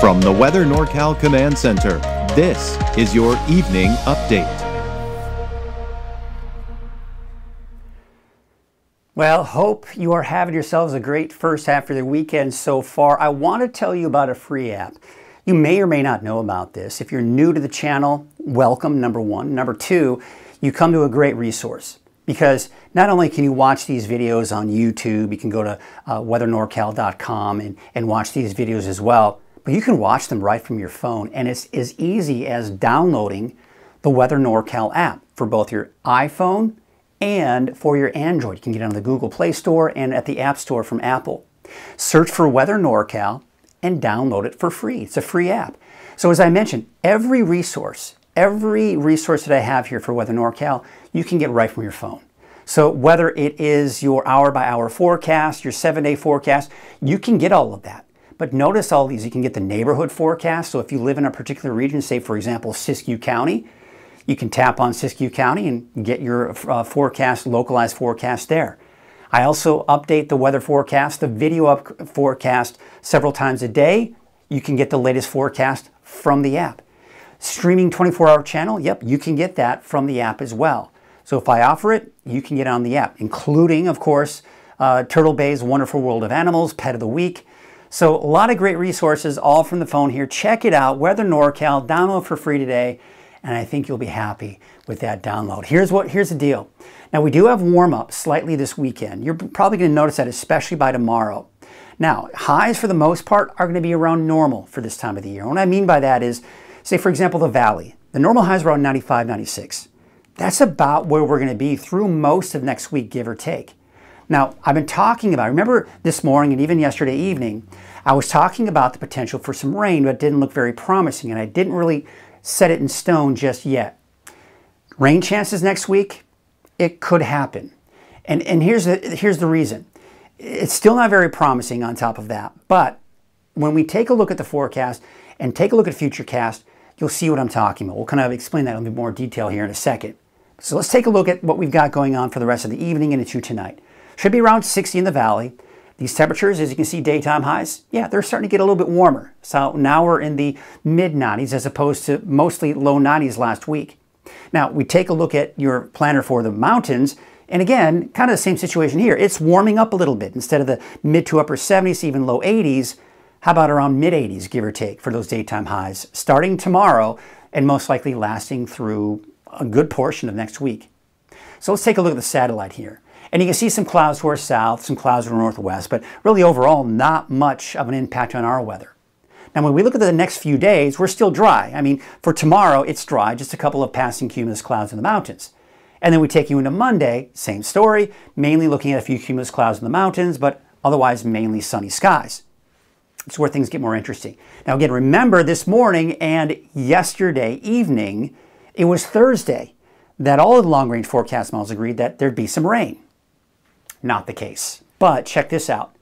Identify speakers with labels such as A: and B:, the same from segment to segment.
A: From the Weather NorCal Command Center, this is your evening update.
B: Well, hope you are having yourselves a great first half of the weekend so far. I want to tell you about a free app. You may or may not know about this. If you're new to the channel, welcome, number one. Number two, you come to a great resource because not only can you watch these videos on YouTube, you can go to weathernorcal.com and watch these videos as well, but you can watch them right from your phone. And it's as easy as downloading the Weather NorCal app for both your iPhone and for your Android. You can get it on the Google Play Store and at the App Store from Apple. Search for Weather NorCal and download it for free. It's a free app. So as I mentioned, every resource that I have here for Weather NorCal, you can get right from your phone. So whether it is your hour-by-hour forecast, your 7-day forecast, you can get all of that. But notice all these. You can get the neighborhood forecast. So if you live in a particular region, say for example Siskiyou County, you can tap on Siskiyou County and get your localized forecast there. I also update the weather forecast, the video forecast several times a day. You can get the latest forecast from the app. Streaming 24-hour channel, yep, you can get that from the app as well. So if I offer it, you can get it on the app, including, of course, Turtle Bay's Wonderful World of Animals, Pet of the Week. So a lot of great resources, all from the phone here. Check it out, Weather NorCal, download for free today. And I think you'll be happy with that download. Here's the deal. Now we do have warm-up slightly this weekend. You're probably going to notice that, especially by tomorrow. Now, highs for the most part are going to be around normal for this time of the year. And what I mean by that is, say for example, the Valley. The normal high is around 95, 96. That's about where we're going to be through most of next week, give or take. Now, I've been talking about, remember this morning and even yesterday evening, I was talking about the potential for some rain, but it didn't look very promising, and I didn't really set it in stone just yet. Rain chances next week, it could happen. And here's the reason. It's still not very promising on top of that, but when we take a look at the forecast and take a look at Futurecast, you'll see what I'm talking about. We'll kind of explain that in a bit more detail here in a second. So let's take a look at what we've got going on for the rest of the evening and into tonight. Should be around 60 in the Valley. These temperatures, as you can see, daytime highs, yeah, they're starting to get a little bit warmer. So now we're in the mid-90s as opposed to mostly low 90s last week. Now, we take a look at your planner for the mountains, and again, kind of the same situation here. It's warming up a little bit. Instead of the mid to upper 70s, even low 80s, how about around mid-80s, give or take, for those daytime highs, starting tomorrow and most likely lasting through a good portion of next week. So let's take a look at the satellite here. And you can see some clouds to our south, some clouds to our northwest, but really overall not much of an impact on our weather. Now when we look at the next few days, we're still dry. I mean, for tomorrow it's dry, just a couple of passing cumulus clouds in the mountains. And then we take you into Monday, same story, mainly looking at a few cumulus clouds in the mountains, but otherwise mainly sunny skies. It's where things get more interesting. Now again, remember this morning and yesterday evening, it was Thursday that all of the long-range forecast models agreed that there'd be some rain. Not the case. But check this out.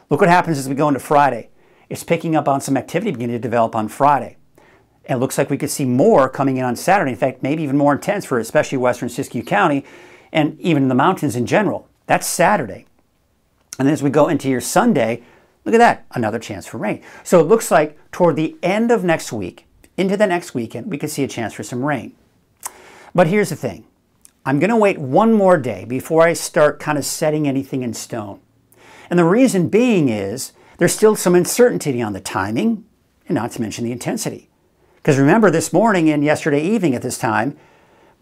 B: Look what happens as we go into Friday. It's picking up on some activity beginning to develop on Friday. And it looks like we could see more coming in on Saturday. In fact, maybe even more intense for especially western Siskiyou County and even the mountains in general. That's Saturday. And then as we go into your Sunday, look at that, another chance for rain. So it looks like toward the end of next week, into the next weekend, we could see a chance for some rain. But here's the thing. I'm going to wait one more day before I start kind of setting anything in stone. And the reason being is there's still some uncertainty on the timing, and not to mention the intensity. Because remember this morning and yesterday evening at this time,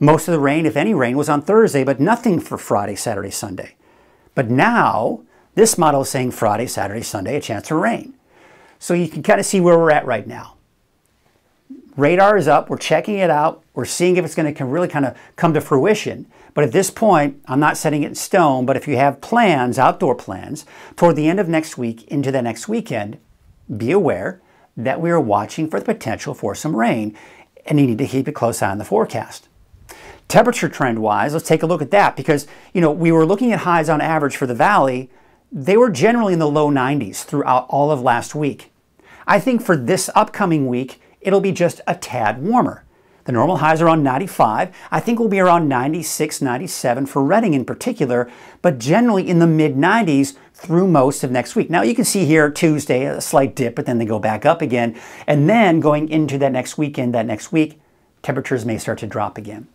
B: most of the rain, if any rain, was on Thursday, but nothing for Friday, Saturday, Sunday. But now, this model is saying Friday, Saturday, Sunday, a chance for rain. So you can kind of see where we're at right now. Radar is up, we're checking it out, we're seeing if it's going to really kind of come to fruition. But at this point, I'm not setting it in stone, but if you have plans, outdoor plans, toward the end of next week into the next weekend, be aware that we are watching for the potential for some rain, and you need to keep a close eye on the forecast. Temperature trend-wise, let's take a look at that, because we were looking at highs on average for the Valley. They were generally in the low 90s throughout all of last week. I think for this upcoming week, it'll be just a tad warmer. The normal highs are on 95. I think we'll be around 96, 97 for Redding in particular, but generally in the mid-90s through most of next week. Now you can see here Tuesday, a slight dip, but then they go back up again. And then going into that next weekend, that next week, temperatures may start to drop again.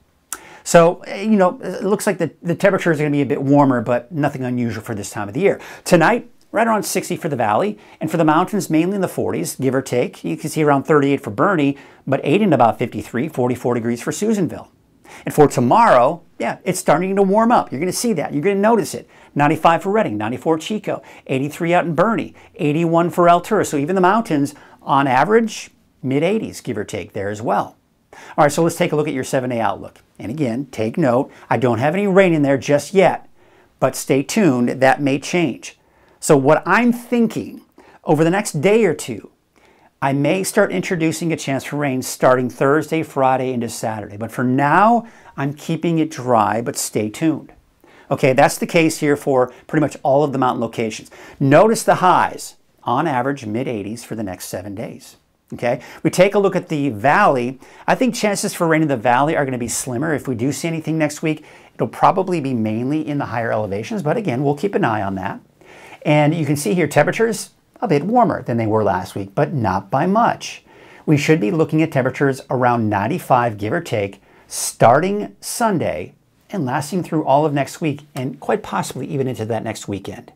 B: So, you know, it looks like the temperatures are going to be a bit warmer, but nothing unusual for this time of the year. Tonight, right around 60 for the valley, and for the mountains, mainly in the 40s, give or take. You can see around 38 for Bernie, but Aden about 53, 44 degrees for Susanville. And for tomorrow, yeah, it's starting to warm up. You're going to see that. You're going to notice it. 95 for Redding, 94 Chico, 83 out in Bernie, 81 for Altura. So even the mountains, on average, mid-80s, give or take there as well. All right, so let's take a look at your 7-day outlook. And again, take note, I don't have any rain in there just yet, but stay tuned, that may change. So what I'm thinking, over the next day or two, I may start introducing a chance for rain starting Thursday, Friday, into Saturday. But for now, I'm keeping it dry, but stay tuned. Okay, that's the case here for pretty much all of the mountain locations. Notice the highs, on average, mid-80s for the next 7 days. Okay, we take a look at the valley. I think chances for rain in the valley are going to be slimmer. If we do see anything next week, it'll probably be mainly in the higher elevations, but again, we'll keep an eye on that. And you can see here temperatures a bit warmer than they were last week, but not by much. We should be looking at temperatures around 95, give or take, starting Sunday and lasting through all of next week and quite possibly even into that next weekend.